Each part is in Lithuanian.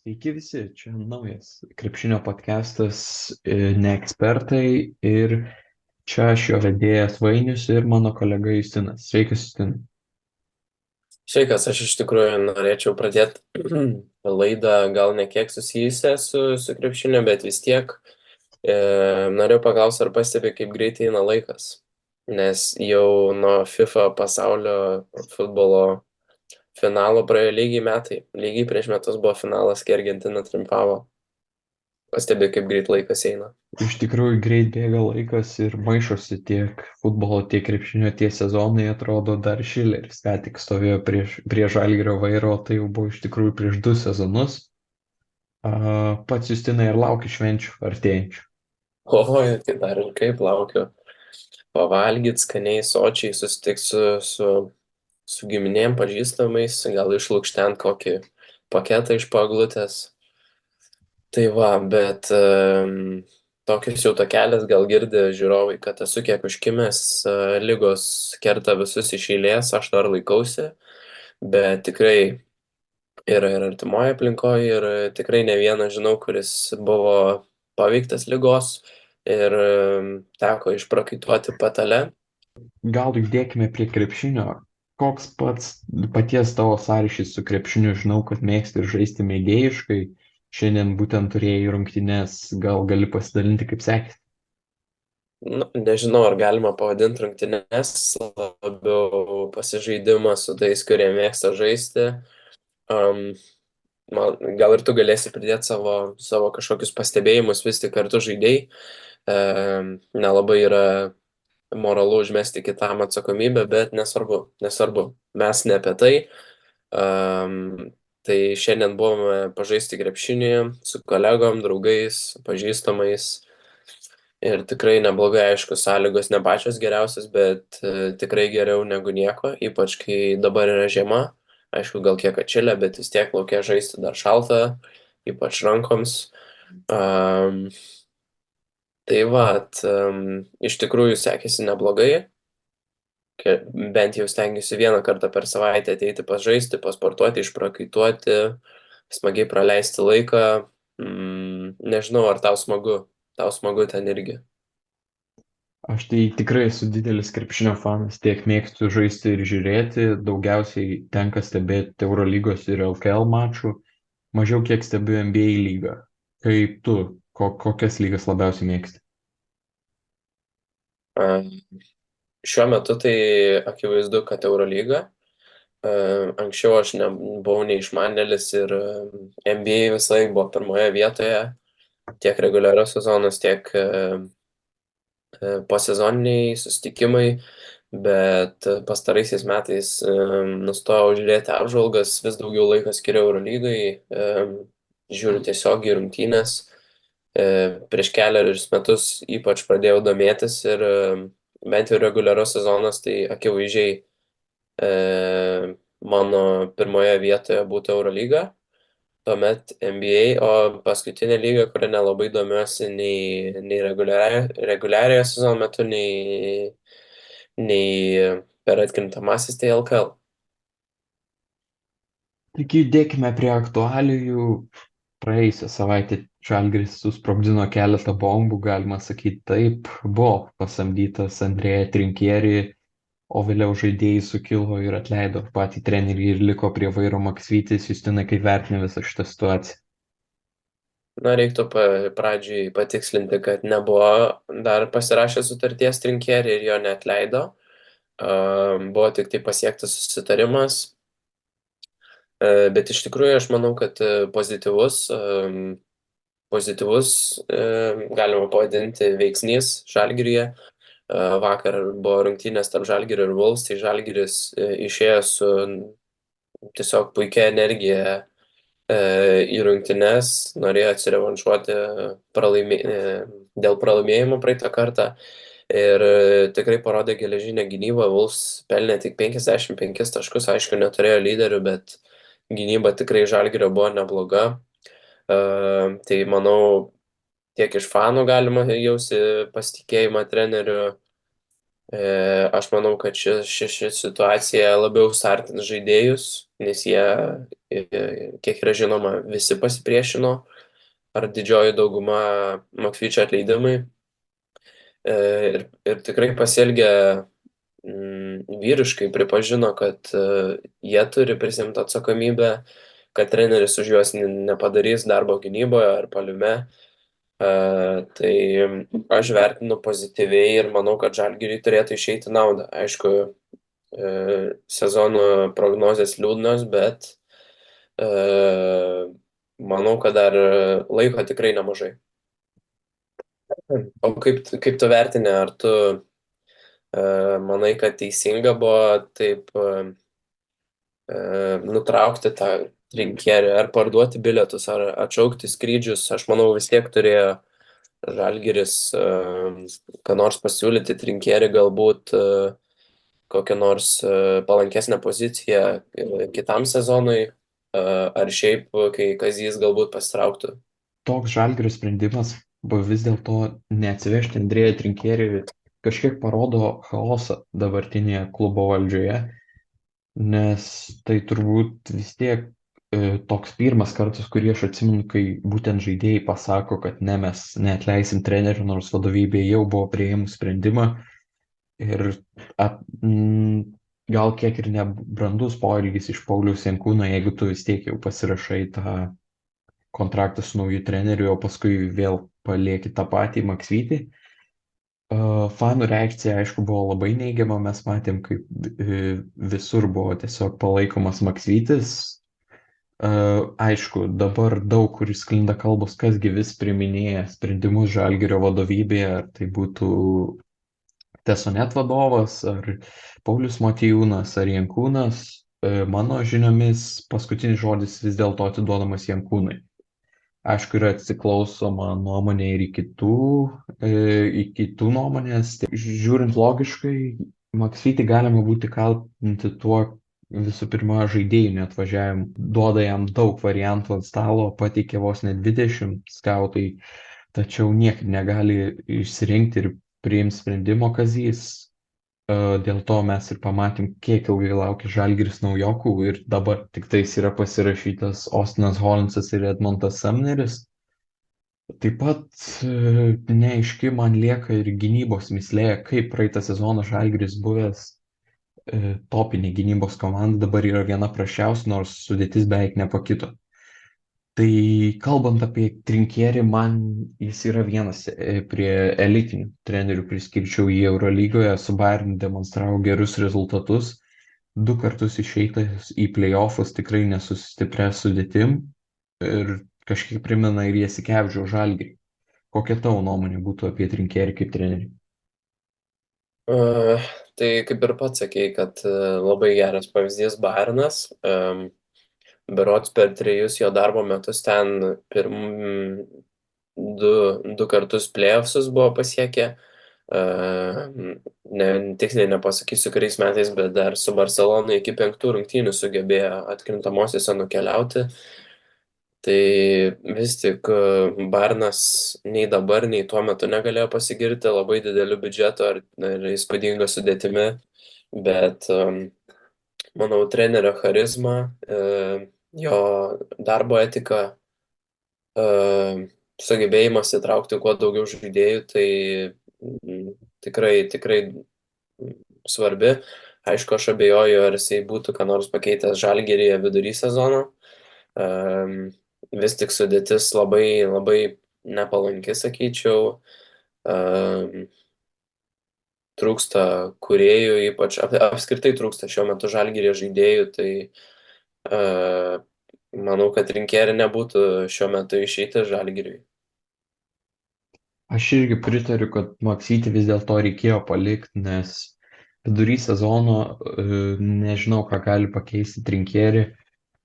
Sveiki visi, čia naujas krepšinio podcastas Ne ekspertai ir čia aš jo vedėjas Vainius ir mano kolega Justinas. Sveikas, Justinai. Sveikas, aš iš tikrųjų norėčiau pradėti laidą gal ne kiek susijusią su krepšiniu, bet vis tiek noriu paklausti, ar pastebi, kaip greitai eina laikas. Nes jau nuo FIFA pasaulio futbolo finalo praėjo lygiai metai. Lygiai prieš metus buvo finalas, kai Argentina triumfavo. Pastebi, kaip greit laikas eina. Iš tikrųjų greit bėga laikas ir maišosi tiek futbolo, tiek krepšinio tie sezonai, atrodo dar Šileris ką tik stovėjo prie Žalgirio vairo, o tai jau buvo iš tikrųjų prieš 2 sezonus. Pats Justinai ir lauki švenčių artėjančių. Oi, tai dar ir kaip laukiu. Pavalgyt skaniai, sočiai, susitikti su giminėm, pažįstamais, gal išlukštent kokį paketą iš paglutės. Tai va, bet tokius jau takelis gal girdi žiūrovai, kad esu kiek užkimęs, lygos kerta visus iš eilės, aš dar laikausi, bet tikrai ir artimoje aplinkoje, ir tikrai ne vieną žinau, kuris buvo paveiktas lygos ir teko išprakaituoti patale. Gal judėkime prie krepšinio. Koks paties tavo sąryšis su krepšiniu? Žinau, kad mėgsti ir žaisti mėgėjiškai. Šiandien būtent turėjai rungtynes, gal gali pasidalinti, kaip sekėsi. Nu, nežinau, ar galima pavadinti rungtynes, labiau pasižaidimą su tais, kurie mėgsta žaisti. Um, gal ir tu galėsi pridėti savo kažkokius pastebėjimus, vis tik kartu žaidėjai. Nelabai yra moralu užmesti kitam atsakomybę, bet nesvarbu, nesvarbu. Mes ne apie tai. Tai šiandien buvome pažaisti krepšinį su kolegom, draugais, pažįstamais. Ir tikrai neblogai, aišku, sąlygos ne pačios geriausios, bet tikrai geriau negu nieko, ypač kai dabar yra žiema. Aišku, gal kiek atšilę, bet vis tiek laukia žaisti dar šalta, ypač rankoms. Um, tai va, iš tikrųjų sekėsi neblogai. Bent jau stengiuosi vieną kartą per savaitę ateiti pažaisti, pasportuoti, išprakaituoti, smagiai praleisti laiką. Nežinau, ar tau smagu ten irgi. Aš tai tikrai esu didelis krepšinio fanas, tiek mėgstu žaisti ir žiūrėti. Daugiausiai tenka stebėti Eurolygos ir LKL mačų, mažiau kiek stebiu NBA lygą. Kaip tu, kokias lygas labiausiai mėgsti? A, Šiuo metu tai akivaizdu, kad Eurolyga. Anksčiau aš nebuvau neišmanėlis ir NBA visą laiką buvo pirmoje vietoje, tiek reguliarios sezonas, tiek posezoniniai susitikimai, bet pastaraisiais metais nustojau žiūrėti apžvalgas, vis daugiau laiko skiriu Eurolygai, žiūriu tiesiog į rungtynes. Prieš keliarius metus ypač pradėjau domėtis ir bent jau reguliarus sezonas, tai akivaizdžiai mano pirmoje vietoje būtų Eurolyga, tuomet NBA, o paskutinė lyga, kurią nelabai domiuosi nei reguliariojo sezono metu, nei per atkrintamasis, tai LKL. Taigi judėkime prie aktualijų. Praėjusią savaitę Žalgiris susprogdino keletą bombų, galima sakyti taip. Buvo pasamdytas Andrėja Trinkieri, o vėliau žaidėjai sukilo ir atleido patį trenerį ir liko prie vairo Maksvytis. Justina, kaip vertina visą šitą situaciją? Na, reiktų pradžiai patikslinti, kad nebuvo dar pasirašęs sutarties Trinkieri ir jo neatleido. Buvo tik tai pasiektas susitarimas. Bet iš tikrųjų aš manau, kad pozityvus galima pavadinti veiksnys Žalgiryje. Vakar buvo rungtynės tarp Žalgirio ir Wolves, tai Žalgiris išėjo su tiesiog puikia energija į rungtynes, norėjo atsirevanšuoti dėl pralaimėjimo praeitą kartą ir tikrai parodė geležinę gynybą. Wolves pelnė tik 55 taškus, aišku, neturėjo lyderių, bet gynyba tikrai Žalgirio buvo nebloga. Tai manau, tiek iš fanų galima jausti pasitikėjimą treneriu. Aš manau, kad ši situacija labiau sartins žaidėjus, nes jie kiek yra žinoma, visi pasipriešino, ar didžioji dauguma Makvyčio atleidimui. Ir tikrai pasielgė vyriškai, pripažino, kad jie turi prisimti atsakomybę, kad treneris už juos nepadarys darbo gynyboje ar puolime. Tai aš vertinu pozityviai ir manau, kad Žalgiriui turėtų išeiti naudą. Aišku, sezono prognozės liūdnos, bet manau, kad dar laiko tikrai nemažai. O kaip tu vertini, ar tu manai, kad teisinga buvo taip nutraukti tą rinkėrį, ar parduoti bilietus, ar atšaukti skrydžius? Aš manau, vis tiek turėjo Žalgiris ką nors pasiūlyti trinkėrį, galbūt kokią nors palankesnę poziciją kitam sezonui, ar šiaip, kai Kazys galbūt pasitrauktų. Toks Žalgirio sprendimas buvo vis dėlto neatsivežti Andrėją Trinkierį, kažkiek parodo chaosą dabartinėje klubo valdžioje, nes tai turbūt vis tiek toks pirmas kartas, kurį aš atsimenu, kai būtent žaidėjai pasako, kad ne, mes neatleisim trenerių, nors vadovybė jau buvo priėmus sprendimą. Ir gal kiek ir nebrandus poelgis iš Pauliaus Jankūno, jeigu tu vis tiek jau pasirašai tą kontraktą su nauju treneriu, o paskui vėl palieki tą patį Maksvytį. Fanų reakcija, aišku, buvo labai neigiama, mes matėm, kaip visur buvo tiesiog palaikomas Maksvytis. Aišku, dabar daug kur sklinda kalbos, kasgi vis priminėja sprendimus Žalgirio vadovybėje, ar tai būtų Tesonet vadovas, ar Paulius Motiejūnas, ar Jankūnas. Mano žiniomis paskutinis žodis vis dėlto atiduodamas Jankūnui. Aišku, yra atsiklausoma nuomonė ir į kitų nuomonės. Žiūrint logiškai, Maksvytį galima būti kaltinti tuo visų pirma žaidėjų neatvažiavimu. Duoda jam daug variantų ant stalo, pateikė vos ne 20 skautai, tačiau niekaip negali išsirinkti ir priimti sprendimo Kazys. Dėl to mes ir pamatėm, kiek ilgai laukia Žalgiris naujokų ir dabar tik tais yra pasirašytas Ostinas Holinsas ir Edmontas Samneris. Taip pat neaiški man lieka ir gynybos mislė, kaip praeitą sezoną Žalgiris buvęs topinė gynybos komanda dabar yra viena prasčiausių, nors sudėtis beveik nepakito. Tai kalbant apie Trinkierį, man jis yra vienas prie elitinių trenerių, priskirčiau į Eurolygoje, su Bayern demonstravo gerus rezultatus, 2 kartus išeitas į playoffus tikrai nesustiprę sudėtim ir kažkiek primena ir Jasikevičiaus Žalgirį. Kokia tavo nuomonė būtų apie Trinkierį kaip trenerį? Tai kaip ir pats sakei, kad labai geras pavyzdys Bayernas. Berods per 3 jo darbo metus ten du kartus playoffsus buvo pasiekę. Tiksliai nepasakysiu, kuriais metais, bet dar su Barcelona iki 5 rungtynių sugebėjo atkrintamosiose nukeliauti. Tai vis tik Bayernas nei dabar, nei tuo metu negalėjo pasigirti labai dideliu biudžetu ar įspūdinga sudėtimi, bet manau, trenerio charizma, jo darbo etika, sugebėjimas įtraukti kuo daugiau žaidėjų, tai tikrai svarbi. Aišku, aš abejoju, ar jisai būtų ką nors pakeitęs Žalgiryje vidury sezono. Vis tik sudėtis labai nepalanki, sakyčiau. Trūksta kūrėjų, ypač apskritai trūksta šiuo metu Žalgiryje žaidėjų, tai manau, kad Trinkierį nebūtų šiuo metu išeiti Žalgiriui. Aš irgi pritariu, kad Maksytį vis dėlto reikėjo palikti, nes vidury sezono nežinau, ką gali pakeisti Trinkierį.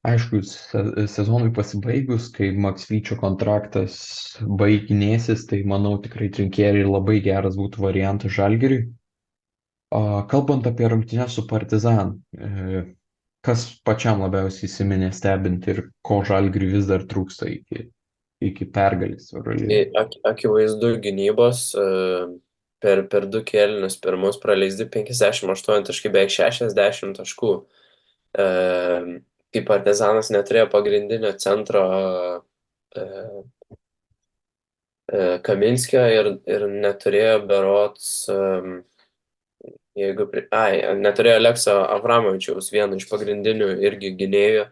Aišku, sezonui pasibaigus, kai Maksvyčio kontraktas baiginėsis, tai manau tikrai Trinkierį labai geras būtų variantas Žalgiriui. Kalbant apie rungtynes su Partizan, kas pačiam labiausiai įsiminė stebint ir ko Žalgiriui vis dar trūksta iki pergalės Eurolygoje? Akivaizdu gynybos, per 2 kėlinius pirmus praleisti 58 taškai, beveik 60 taškų. kai Partizanas neturėjo pagrindinio centro e, Kaminskio ir neturėjo berods, neturėjo Alekso Avramovičiaus, vieno iš pagrindinių irgi gynėjų,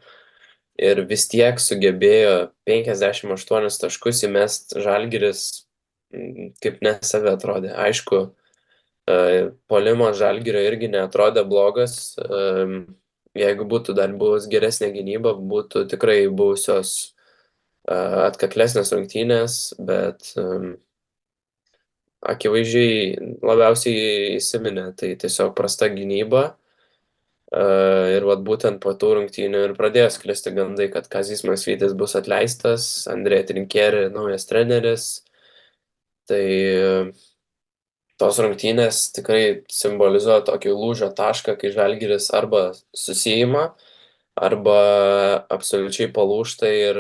ir vis tiek sugebėjo 58 taškus įmest Žalgiris, kaip ne save atrodė. Aišku, puolimo Žalgirio irgi neatrodė blogas. Jeigu būtų dar buvus geresnė gynyba, būtų tikrai buvusios atkaklesnės rungtynės, bet akivaizdžiai labiausiai įsiminė tai tiesiog prasta gynyba. Ir vat būtent po tų rungtynių ir pradėjo sklisti gandai, kad Kazys Maksvytis bus atleistas, Andrė Trinkieri naujas treneris. Tai tos rungtynės tikrai simbolizuoja tokį lūžio tašką, kai Žalgiris arba susijima, arba absoliučiai palūžta ir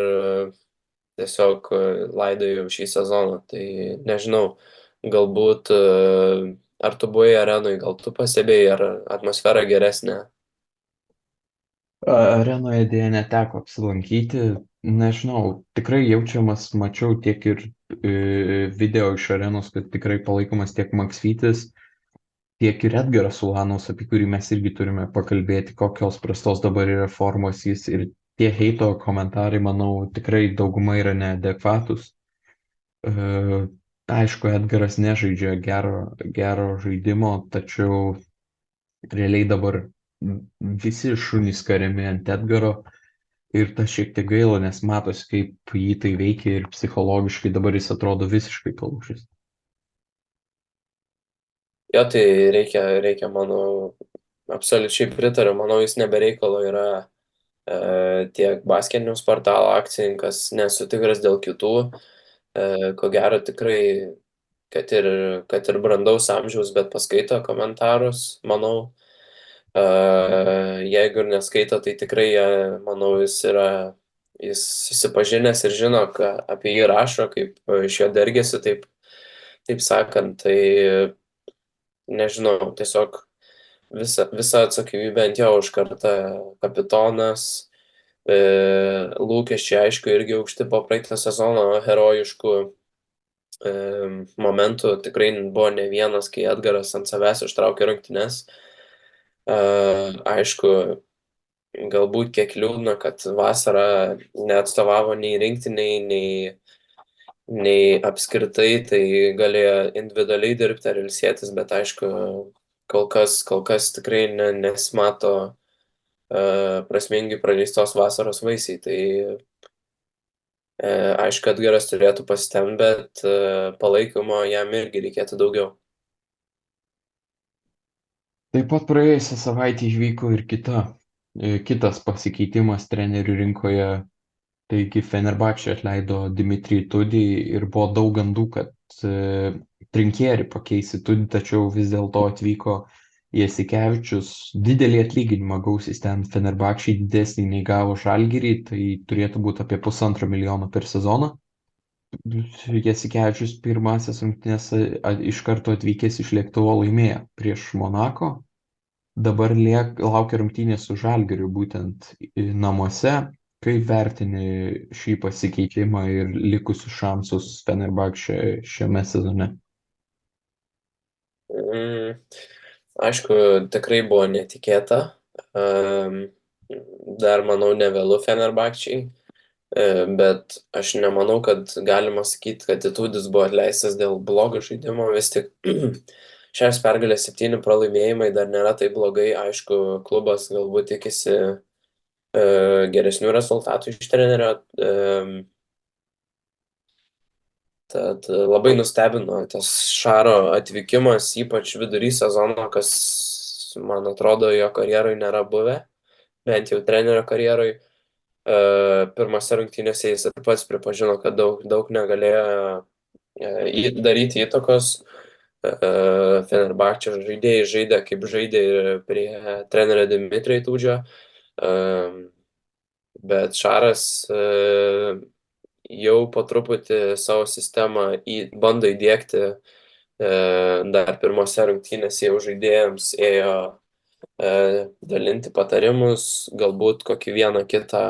tiesiog laidoja jau šį sezoną. Tai nežinau, galbūt ar tu buvai arenui, gal tu pastebėjai, ar atmosfera geresnė. Arenoje dėja neteko apsilankyti, nežinau, tikrai jaučiamas, mačiau tiek ir video iš arenos, kad tikrai palaikomas tiek Maksvytis, tiek ir Edgaras Ulanovas, apie kurį mes irgi turime pakalbėti, kokios prastos dabar yra formos jis, ir tie heito komentarai, manau, tikrai dauguma yra neadekvatus. Aišku, Edgaras nežaidžia gero žaidimo, tačiau realiai dabar visi šunys kariami ant Edgaro ir tas šiek tiek gaila, nes matosi, kaip jį tai veikia ir psichologiškai dabar jis atrodo visiškai palūžęs. Jo, tai reikia, manau, absoliučiai pritariu, manau, jis nebereikalo yra tiek basketinius portalo akcininkas, nesu tikras dėl kitų, ko gero tikrai, kad ir brandaus amžiaus, bet paskaito komentarus, manau. Jeigu ir neskaito, tai tikrai, manau, jis susipažinęs ir žino, ką apie jį rašo, kaip iš jo dergėsi, taip sakant. Tai nežinau, tiesiog visa atsakomybė ant jo užkarta, kapitonas, lūkesčiai, aišku, irgi aukšti po praeitą sezono herojiškų momentų. Tikrai buvo ne vienas, kai Edgaras ant savęs ištraukė rungtynes. Aišku, galbūt kiek liūdna, kad vasarą neatstovavo nei rinktiniai, nei apskritai, tai galėjo individualiai dirbti ar ilsėtis, bet aišku, kol kas tikrai nesimato prasmingai praleistos vasaros vaisiai. Tai aišku, Edgaras turėtų pasitempt, bet palaikymo jam irgi reikėtų daugiau. Taip pat praėjusią savaitę įvyko ir kitas pasikeitimas trenerių rinkoje. Taigi Fenerbahčė atleido Dmitrijų Tudį ir buvo daug gandų, kad Trinkieri pakeisi Tudį, tačiau vis dėlto atvyko Jasikevičius. Didelį atlyginimą gaus jis ten Fenerbahčei, didesnį nei gavo Žalgirį, tai turėtų būti apie 1,5 milijono per sezoną. Jasikevičius pirmasis rungtynes iš karto atvykęs iš lėktuvo laimėjo prieš Monako. Dabar laukia rungtynės su Žalgiriu būtent namuose. Kaip vertini šį pasikeitimą ir likusius šansus Fenerbahčė šiame sezone? Aišku, tikrai buvo netikėta. Dar, manau, nevėlu Fenerbahčei, bet aš nemanau, kad galima sakyti, kad Itudis buvo atleistas dėl blogo žaidimo. Vis tik 6 pergalės, 7 pralaimėjimai dar nėra taip blogai. Aišku, klubas galbūt tikisi geresnių rezultatų iš trenerio. Tad labai nustebino tas Šaro atvykimas, ypač vidury sezono, kas, man atrodo, jo karjeroj nėra buvę, bent jau trenerio karjeroj. Pirmose rungtynėse jis ir pats pripažino, kad daug negalėjo daryti įtakos. Fenerbahčė žaidėjai žaidė, kaip žaidė ir prie trenerio Dmitrijų Tudžio. Bet Šaras jau po truputį savo sistemą bando įdiegti. Dar pirmose rungtynėse jau žaidėjams ėjo dalinti patarimus, galbūt kokį vieną kitą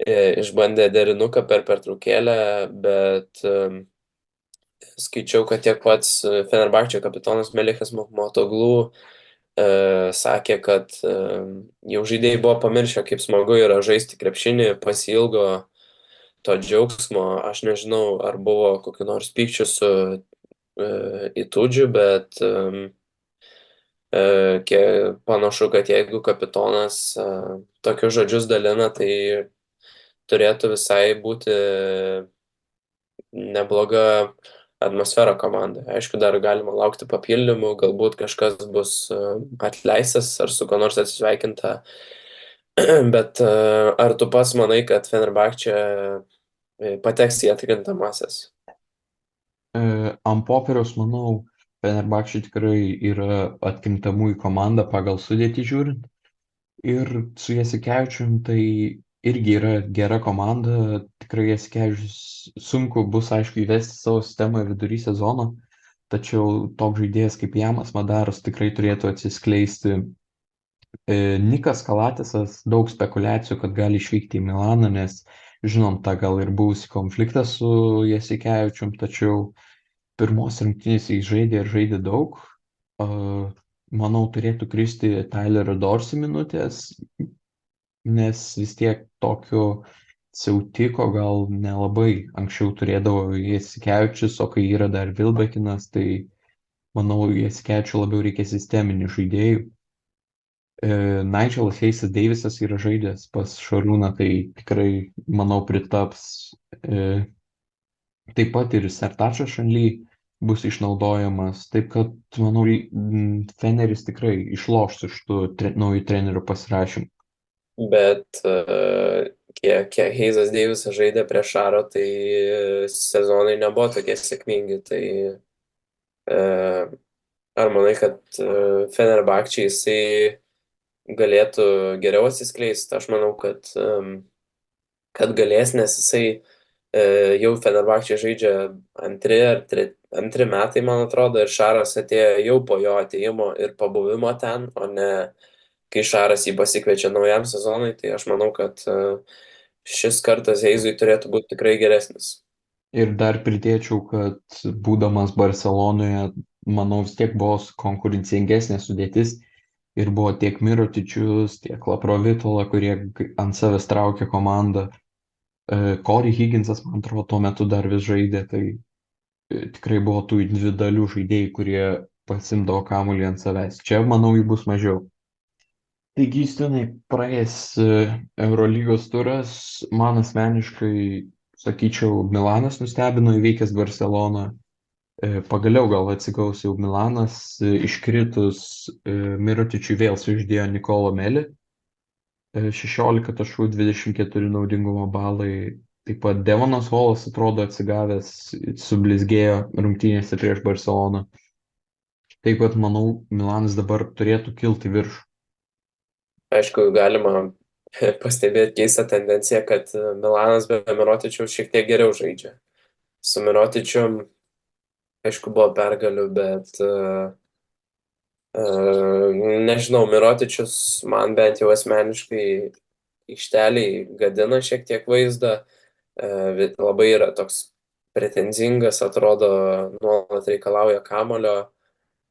išbandė derinuką per pertraukėlę, bet skaičiau, kad tiek pats Fenerbahčė kapitonas Melichas Motoglų sakė, kad jau žaidėjai buvo pamiršę, kaip smagu yra žaisti krepšinį, pasiilgo to džiaugsmo. Aš nežinau, ar buvo kokiu nors pykčiu su Itudžiu, bet panašu, kad jeigu kapitonas tokius žodžius dalina, tai turėtų visai būti nebloga atmosfera komandai. Aišku, dar galima laukti papildymų, galbūt kažkas bus atleistas ar su kuo nors atsisveikinta. Bet ar tu pats manai, kad Fenerbahčė pateks į atkrintamąsias? Ant popieriaus, manau, Fenerbahčė tikrai yra atkrintamųjų komanda pagal sudėtį žiūrint. Ir su Jasikevičium tai irgi yra gera komanda. Tikrai Jasikevičius sunku bus, aišku, įvesti savo sistemą vidury sezono, tačiau toks žaidėjas kaip Jamas Madaras tikrai turėtų atsiskleisti. Nikas Kalatisas, daug spekulacijų, kad gali išvykti į Milaną, nes žinom tą gal ir buvusi konfliktą su Jasikevičium, tačiau pirmos rungtynės jis žaidė ir žaidė daug. Manau, turėtų kristi Tylerio Dorsey minutės, nes vis tiek tokio siautiko gal nelabai anksčiau turėdavo Jasikevičius, o kai yra dar Vilbekinas, tai manau, Jasikevičiui labiau reikia sisteminių žaidėjų. Nigelas Heisas Davisas yra žaidęs pas Šarūną, tai tikrai, manau, pritaps. Taip pat ir Sertačas Šanly bus išnaudojamas. Taip kad, manau, Feneris tikrai išloš iš tų naujų trenerių pasirašymų. Bet kiek Heisas Deivisas žaidė prie Šaro, tai sezonai nebuvo tokie sėkmingi. Tai ar manai, kad Fenerbahčė jisai galėtų geriau atsiskleisti? Aš manau, kad galės, nes jisai jau Fenerbahčė žaidžia antri metai, man atrodo, ir Šaras atėjo jau po jo atėjimo ir pabuvimo ten, o ne kai Šaras jį pasikviečia naujam sezonui. Tai aš manau, kad šis kartas Heizui turėtų būti tikrai geresnis. Ir dar pridėčiau, kad būdamas Barcelonoje, manau, vis tiek buvo konkurencingesnė sudėtis ir buvo tiek Mirotičius, tiek Laprovitola, kurie ant savęs traukė komandą. Corey Higginsas, man atrodo, tuo metu dar vis žaidė, tai tikrai buvo tų individualių žaidėjų, kurie pasimdavo kamuolį ant savęs. Čia, manau, jų bus mažiau. Taigi, Justinai, praėjęs Eurolygos turas, man asmeniškai, sakyčiau, Milanas nustebino įveikęs Barceloną. Pagaliau gal atsigaus jau Milanas, iškritus Mirotičiui vėl suždėjo Nikolo Meli. 16 taškų, 24 naudingumo balai. Taip pat Devonas Holas atrodo atsigavęs, sublizgėjo rungtynėse prieš Barceloną. Taip pat, manau, Milanas dabar turėtų kilti viršų. Aišku, galima pastebėti keistą tendenciją, kad Milanas be Mirotičiaus šiek tiek geriau žaidžia. Su Mirotičium, aišku, buvo pergalių, bet nežinau, Mirotičius man bent jau asmeniškai aikšteliai gadina šiek tiek vaizdą. Labai yra toks pretenzingas, atrodo, nuolat reikalauja kamulio.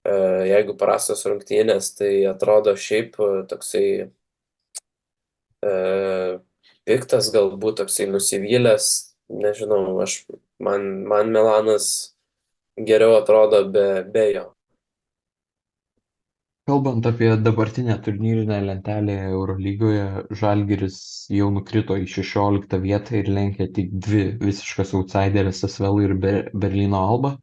Jeigu prastos rungtynės, tai atrodo šiaip toksai piktas, galbūt toksai nusivylęs. Nežinau, man Milanas geriau atrodo be jo. Kalbant apie dabartinę turnyrinę lentelę Eurolygoje, Žalgiris jau nukrito į 16 vietą ir lenkia tik dvi visiškas outsideris Asvel ir Berlyno Alba.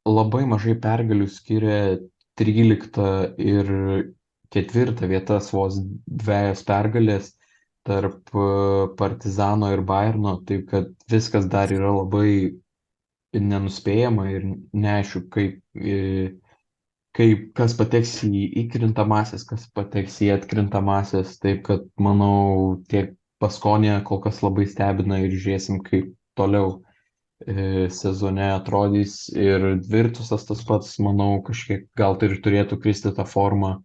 Labai mažai pergalių skiria 13 ir 4 vietas, vos dvejos pergalės tarp Partizano ir Bayerno, taip kad viskas dar yra labai nenuspėjama ir neaišku, kas pateks į įkrintamąsias, kas pateks į atkrintamąsias, taip kad manau tiek Baskonija kol kas labai stebina ir žiūrėsim, kaip toliau sezone atrodys ir Virtusas tas pats, manau, kažkiek gal tai ir turėtų kristi tą formą,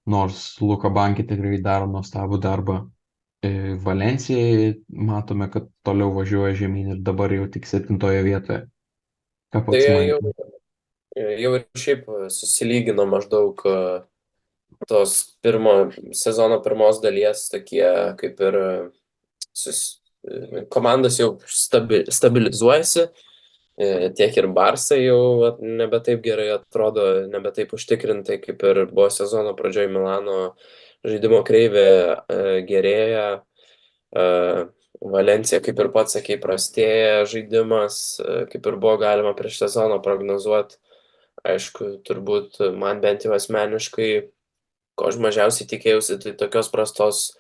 nors Luka Banki tikrai daro nuostabų darbą. Valencijai matome, kad toliau važiuoja žemyn ir dabar jau tik 7 vietoje. Ką Tai pats jau, manai? jau ir šiaip susilygino maždaug tos sezono pirmos dalies tokie kaip ir komandos jau stabilizuojasi. Tiek ir Barsai jau nebe taip gerai atrodo, nebe taip užtikrintai, kaip ir buvo sezono pradžioje Milano žaidimo kreivė gerėja. E, Valencija, kaip ir pats sakei, prastėja žaidimas, kaip ir buvo galima prieš sezoną prognozuoti. Aišku, turbūt man bent jau asmeniškai, ko aš mažiausiai tikėjausi, tai tokios prastos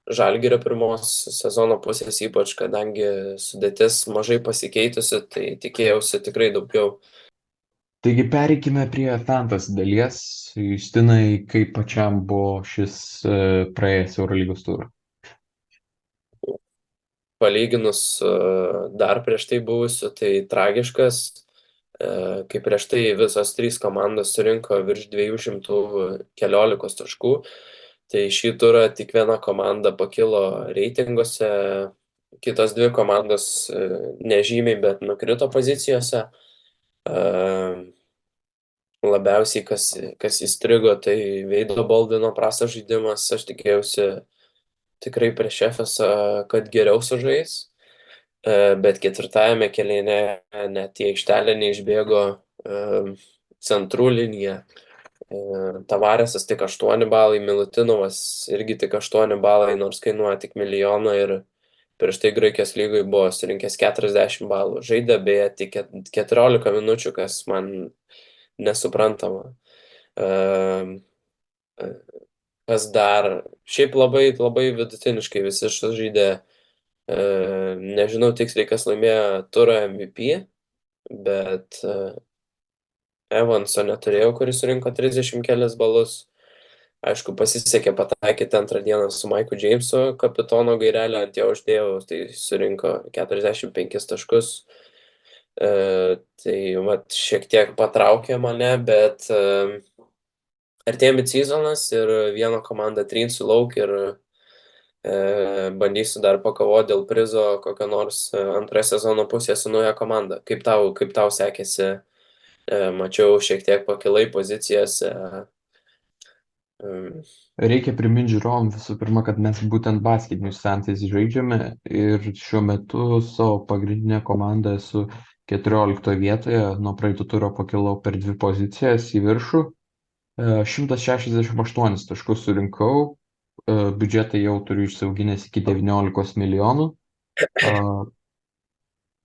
Žalgirio pirmos sezono pusės, ypač kadangi sudėtis mažai pasikeitusi, tai tikėjausi tikrai daugiau. Taigi pereikime prie fantasy dalies. Justinai, kaip pačiam buvo šis praėjęs Eurolygos turą? Palyginus dar prieš tai buvusiu, tai tragiškas, kai prieš tai visos trys komandos surinko virš 214 taškų, tai šį turą tik viena komanda pakilo reitinguose, kitos dvi komandos nežymiai, bet nukrito pozicijose. Labiausiai, kas įstrigo, tai Veido Baldvino prastas žaidimas. Aš tikėjausi tikrai prieš Efesą, kad geriau sužais, bet ketvirtajame kėlinyje net į aikštelę neišbėgo centrų linija. Tavaresas tik 8 balai, Milutinovas irgi tik 8 balai, nors kainuoja tik milijoną ir prieš tai Graikijos lygoje buvo surinkęs 40 balų. Žaidė beje tik 14 minučių, kas man nesuprantama. Kas dar? Šiaip labai, labai vidutiniškai visi žaidė. Nežinau tiksliai, kas laimėjo turą MVP, bet Evanso neturėjau, kuris surinko 30 kelias balus. Aišku, pasisekė pataikyti antrą dieną su Maiku Džeimsu, kapitono gairelę ant jo uždėjau, tai surinko 45 taškus. Tai vat, šiek tiek patraukė mane, bet artėja mid-seasonas ir vieną komandą trinsiu lauk ir bandysiu dar pakovoti dėl prizo kokio nors antroje sezono pusėje su nauja komanda. Kaip tau sekėsi? Mačiau, šiek tiek pakilai pozicijose. Reikia priminti žiūrovom visų pirma, kad mes būtent basketinius fantasy žaidžiame ir šiuo metu savo pagrindinę komandą esu 14 vietoje, nuo praeito turo pakilau per 2 pozicijas į viršų. 168 taškus surinkau, biudžetą jau turiu išsiauginęs iki 19 milijonų.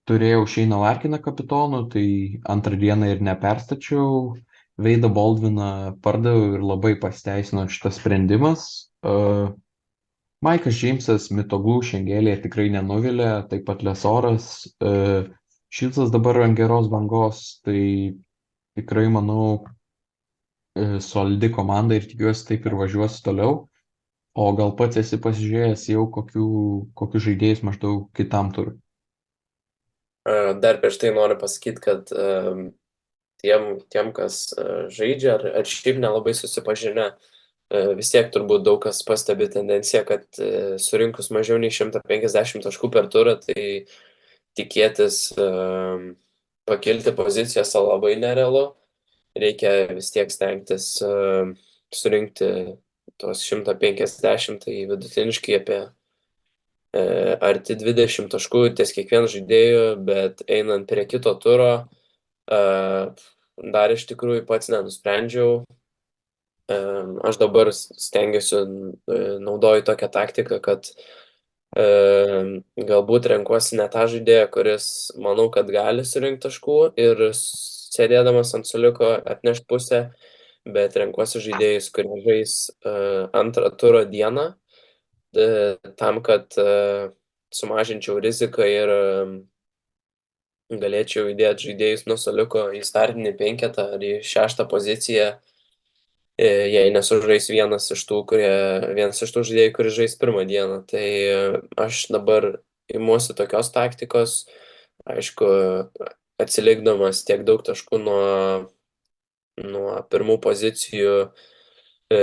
Turėjau Šeiną Larkiną kapitonu, tai antrą dieną ir neperstačiau. Veidą Baldviną pardaviau ir labai pasiteisino šitas sprendimas. Maikas Džeimsas, Mitoglų Šengelėje tikrai nenuvilė, taip pat Lesoras. Šilcas dabar ant geros bangos, tai tikrai manau solidi komanda ir tikiuosi taip ir važiuosi toliau. O gal pats esi pasižiūrėjęs jau kokius žaidėjus maždaug kitam turui? Dar prieš tai noriu pasakyti, kad tiem kas žaidžia ar šiaip nelabai susipažinę, vis tiek turbūt daug kas pastebi tendenciją, kad surinkus mažiau nei 150 taškų per turą, tai tikėtis pakilti pozicijose labai nerealu. Reikia vis tiek stengtis surinkti tuos 150, tai vidutiniškai apie arti 20 taškų ties kiekvienu žaidėju, bet einant prie kito turo, dar iš tikrųjų pats nenusprendžiau. Aš dabar stengiuosi, naudoju tokią taktiką, kad galbūt renkuosi ne tą žaidėją, kuris manau, kad gali surinkti taškų ir sėdėdamas ant suoliuko atnešti pusę, bet renkuosi žaidėjus, kurie žais antrą turo dieną, tam, kad sumažinčiau riziką ir galėčiau įdėti žaidėjus nuo suoliuko į startinį penketą ar į 6 poziciją, jei nesužais vienas iš tų žaidėjų, kuris žais pirmą dieną. Tai aš dabar imuosi tokios taktikos, Aišku, atsilikdamas tiek daug taškų nuo pirmų pozicijų, e,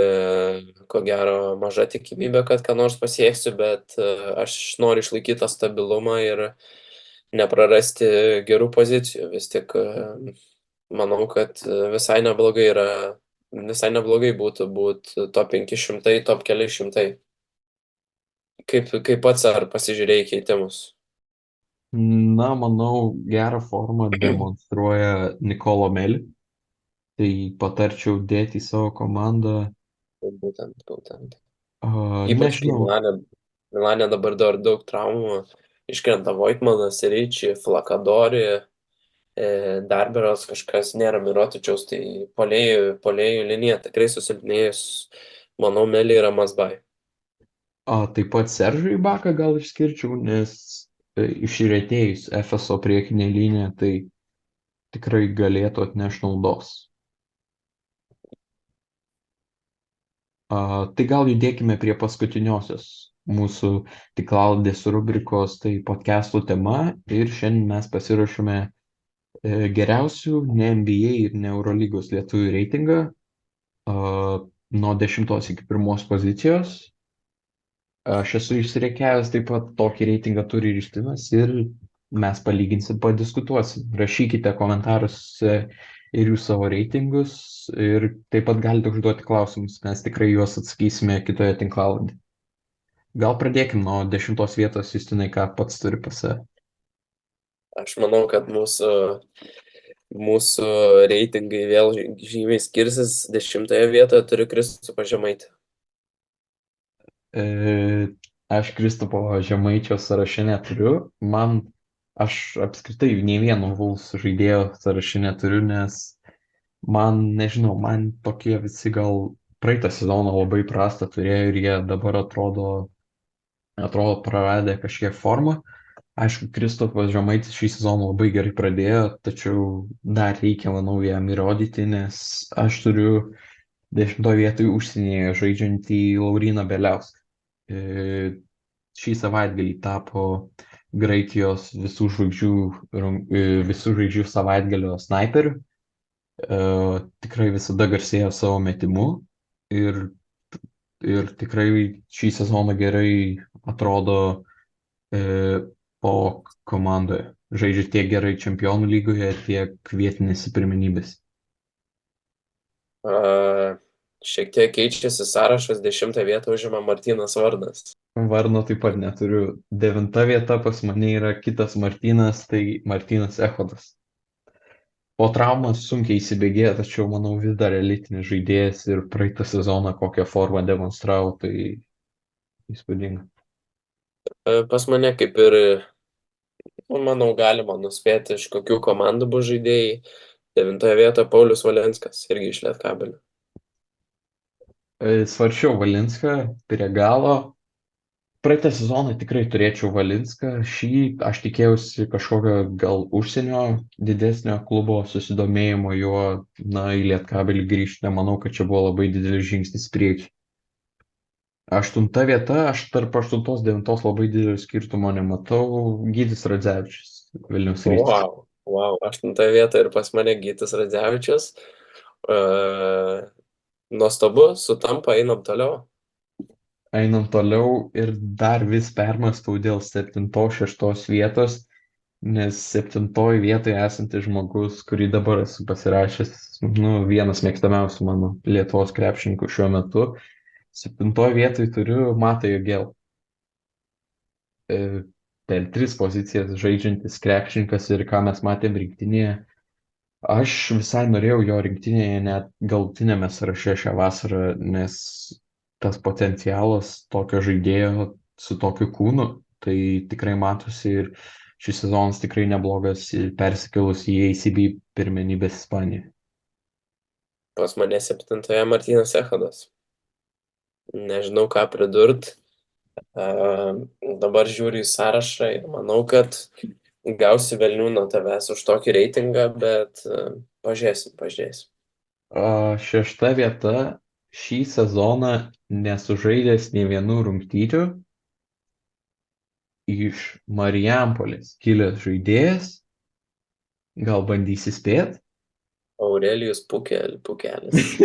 ko gero maža tikimybė, kad ką nors pasieksiu, bet aš noriu išlaikyti tą stabilumą ir neprarasti gerų pozicijų. Vis tik manau, kad visai neblogai būtų būti top 500, top keli šimtai. Kaip pats ar pasižiūrėjai keitimus? Na, manau, gerą formą demonstruoja Nikolo Meli, tai patarčiau dėti į savo komandą. Būtent. Ypač kai Nežinau, Milane dabar dar daug traumų. Iškrenta Voitmanas, Ryčį, Flakadori, Darberos kažkas nėra Mirotičiaus, tai polėjų linija tikrai susilpnėjus. Manau, Meli yra Mazbai. taip pat Seržą Ibaką gal išskirčiau, nes išretėjus FSO priekinė linija, tai tikrai galėtų atnešti naudos. Tai gal judėkime prie paskutiniosios mūsų tinklalaidės rubrikos, tai podcastų tema. Ir šiandien mes pasiruošėme geriausių ne NBA ir ne Eurolygos lietuvių reitingą nuo 10 iki 1 pozicijos. Aš esu išsireikiavęs taip pat tokį reitingą turi ir Justinas ir mes palyginsim, padiskutuosim. Rašykite komentaruose ir jūs savo reitingus ir taip pat galite užduoti klausimus, mes tikrai juos atsakysime kitoje tinklalaidėje. Gal pradėkim nuo 10 vietos, Justinai, ką pats turi pas save. Aš manau, kad mūsų reitingai vėl žymiai skirsis. 10 vietoje turiu Kristupą Žemaitį. Aš Kristupo Žemaičio sąraše neturiu. Aš apskritai nei vieno Wolves žaidėjo sąraše neturiu, nes nežinau, man tokie visi gal praeitą sezoną labai prastą turėjo ir jie dabar atrodo praradę kažkiek formą. Aišku, Kristupas Žemaitis šį sezoną labai gerai pradėjo, tačiau dar reikia, manau, jam įrodyti, nes aš turiu 10 vietoje užsienyje žaidžiantį Lauryną Beliauską. Šį savaitgalį tapo Graikijos visų žvaigždžių savaitgalio snaiperiu. Tikrai visada garsėjo savo metimu ir, ir tikrai šį sezoną gerai atrodo po komandoje. Žaidžia tiek gerai Čempionų lygoje, tiek vietinėse pirmenybėse. Šiek tiek keičiasi sąrašas, 10 vietą užima Martynas Varnas. Varno taip pat neturiu. 9 vieta pas mane yra kitas Martynas, tai Martynas Echodas. Po traumos sunkiai įsibėgėjo, tačiau manau vis dar elitinis žaidėjas ir praeitą sezoną kokią formą demonstravo, tai įspūdinga. Pas mane kaip ir, manau, galima nuspėti, iš kokių komandų bus žaidėjai. 9 vietoje Paulius Valinskas, irgi iš Lietkabelio. Svarčiau Valinską prie galo. Praeitą sezoną tikrai turėčiau Valinską. Šį aš tikėjausi kažkokio gal užsienio didesnio klubo susidomėjimo juo, į Lietkabelį grįžti. Nemanau, kad čia buvo labai didelis žingsnis į priekį. 8 vieta, aš tarp 8-9 labai didelio skirtumo nematau. Gytis Radzevičius, Vilniaus Rytas. Wow. 8 vieta ir pas mane Gytis Radzevičius. Nuostabu, sutampa, einam toliau. Einam toliau ir dar vis permastau dėl 7-6 vietos, nes 7 vietoje esantis žmogus, kurį dabar esu pasirašęs, vienas mėgstamiausių mano Lietuvos krepšininkų šiuo metu. 7 vietoje turiu Matą Jogėlą. Per 3 pozicijas žaidžiantis krepšininkas ir ką mes matėm rinktinėje. Aš visai norėjau jo rinktinėje net galutinėme sąraše šią vasarą, nes tas potencialas tokio žaidėjo su tokiu kūnu, tai tikrai matosi ir šis sezonas tikrai neblogas persikėlus į ACB pirmenybės Ispanijoje. Pas mane 7 Martynas Echodas. Nežinau, ką pridurt. Dabar žiūriu į sąrašą ir manau, kad gausi velnių nuo tavęs už tokį reitingą, bet pažiūrėsim. 6 vieta, šį sezoną nesužaidęs nei vienų rungtynių. iš Marijampolės kilęs žaidėjas, gal bandysi spėt? Aurelijus Pukelis.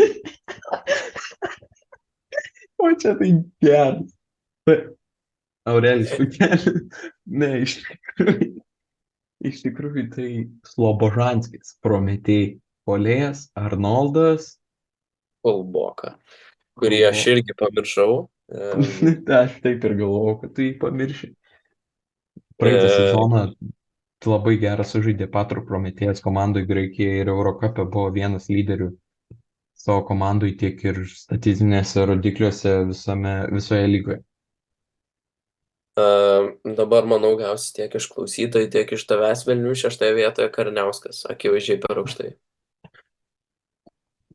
O čia tai geras. Aurelijus Pukelis. Ne, iš tikrųjų tai Slobožanskis, Prometėjai, puolėjas Arnoldas Kulboka, kurį aš Kulbo. irgi pamiršau. Aš taip ir galvojau, kad tu jį pamirši. Praeitą E, sezoną labai gerą sužaidė Patro Prometėjas komandoje Graikijoje ir Eurocape buvo vienas lyderių savo komandai tiek ir statistinėse rodikliuose visoje lygoje. Dabar, manau, gausi tiek iš klausytojų, tiek iš tavęs Vilnių 6 vietoje Karniauskas, akivaizdžiai per aukštai.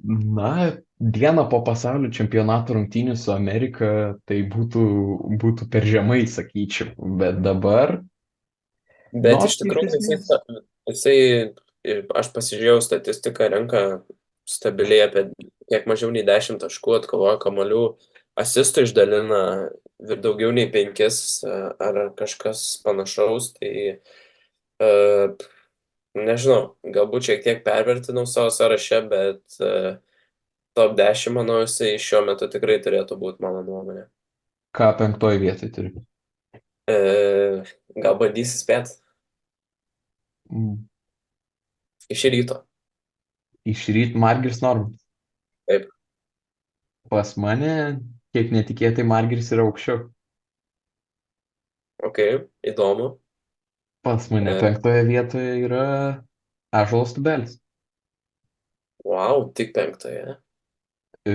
Na, dieną po pasaulio čempionato rungtynių su Amerika tai būtų per žemai, sakyčiau. Bet dabar, Bet iš nors iš tikrųjų esmės, aš pasižiūrėjau statistiką, renka stabiliai apie kiek mažiau nei 10 taškų, atkovoja kamuolių, asistų išdalina daugiau nei 5 ar kažkas panašaus, tai nežinau, galbūt šiek tiek pervertinau savo sąraše, bet top 10, manau, jisai šiuo metu tikrai turėtų būti, mano nuomonė. ką penktoje vietoje turi. E, Gal bandysi spėt Mm, iš ryto. Iš ryt Margiris Normantas. Taip, Pas mane, kiek netikėtai, Margiris yra aukščiau. ok, įdomu. Pas mane E, penktoje vietoje yra Ąžuolas Tubelis. Wow, tik 5. E,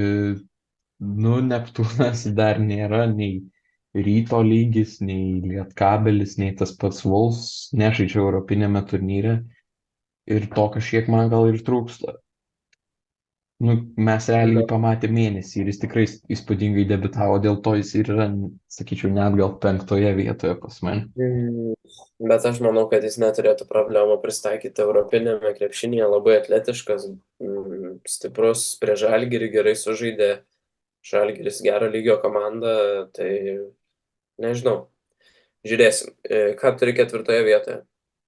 nu, Neptūnas dar nėra nei Ryto lygis, nei Lietkabelis, nei tas pats Vuls nežaidžia Europinėme turnyre. Ir to kažkiek man gal ir trūksta. Nu, mes realiai jį pamatė mėnesį ir jis tikrai įspūdingai debiutavo, dėl to jis ir yra, sakyčiau, net gal penktoje vietoje pas mane. Mm, Bet aš manau, kad jis neturėtų problemų pristaikyti europinėme krepšinėje, labai atletiškas, stiprus, prie Žalgirį gerai sužaidė, Žalgiris gero lygio komanda, tai nežinau, žiūrėsim. Ką turi 4 vietoje?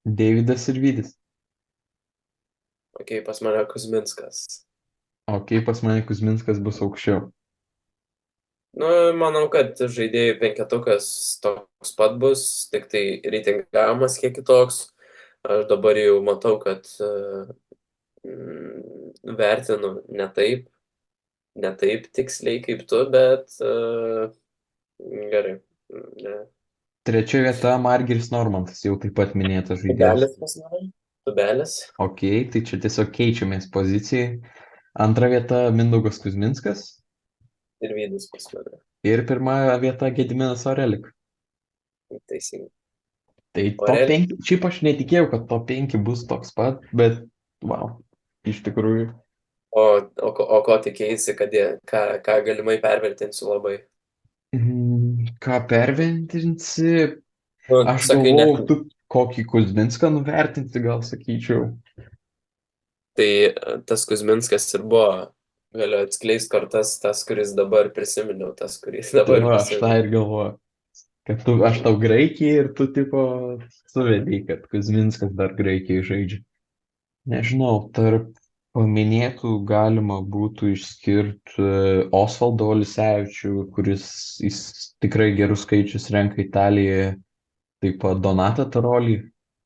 Deividas ir Vydis. Ok, pas mane Kuzminskas. O kaip pas mane Kuzminskas bus aukščiau? Nu, manau, kad žaidėjų penketukas toks pat bus, tik tai reitingavimas kiek kitoks. Aš dabar jau matau, kad vertinu ne taip tiksliai kaip tu, bet gerai. Ne. Trečia vieta Margiris Normantas, jau taip pat minėtas žaidėjas. Tubelis pas mane? Tubelis Ok, tai čia tiesiog keičiamės pozicijai. Antra vieta Mindaugas Kuzminskas ir Vydas pas mane. ir pirma vieta Gediminas Orelik. Teisingai. Tai top Orel, 5, šiaip aš netikėjau, kad top 5 bus toks pat, bet wow, iš tikrųjų. o ko tikėjaisi, kad ką galimai pervertinsiu labai? Ką perventinsi? Nu, Aš sakai, net. galvojau, tu kokį Kuzminską nuvertinti, gal sakyčiau. Tai tas Kuzminskas ir buvo, galiu atskleisti kortas, tas, kuris dabar prisiminiau, tas, kuris Tai dabar va, aš tą prisiminiau. ir galvoju, kad aš tau Graikijai ir tu tipo suvedai, kad Kuzminskas dar Graikijai žaidžia. Nežinau, tarp paminėtų galima būtų išskirti Osvaldą Olisevičių, kuris jis tikrai gerus skaičius renka Italijoje, taip pat Donatą Tarolį.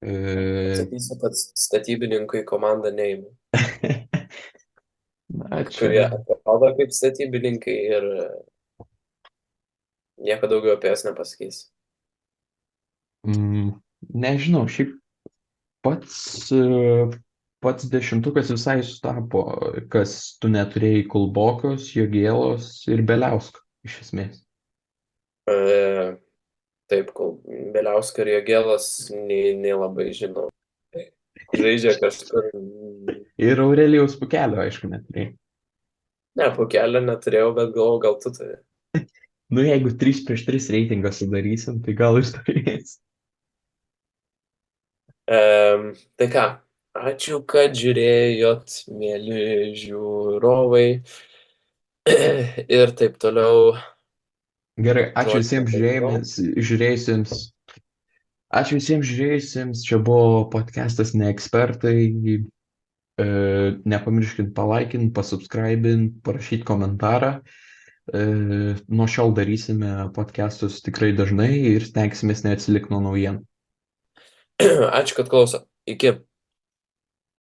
Sakysiu, kad statybininkui komanda neima, Na, kurie čia atrodo kaip statybininkai ir nieko daugiau apie jas nepasakys. mm, nežinau, šiaip pats dešimtukas visai sutapo, kas tu neturėjai Kulbokos, Jogėlos ir Beliausko, iš esmės. E, Taip, kol Beliauską ir Jogėlas nei labai žinau. Žaidžia kažkur. Ir Aurelijaus Pukelio, aišku, neturėjai. Ne, po kelio neturėjau, bet galvoju, gal tu turi. Nu, jeigu 3/3 reitingą sudarysim, tai gal ir turės. Tai ką, ačiū, kad žiūrėjot, mėly žiūrovai. Ir taip toliau. Gerai, ačiū Žodžiu, visiems žiūrėjusiems. Ačiū visiems žiūrėjusiems, čia buvo podcastas Neekspertai. Nepamirškit palaikint, pasubscribint, parašyti komentarą. Nuo šiol darysime podcastus tikrai dažnai ir stengsimės neatsilikti nuo naujienų. Ačiū, kad klausot. Iki.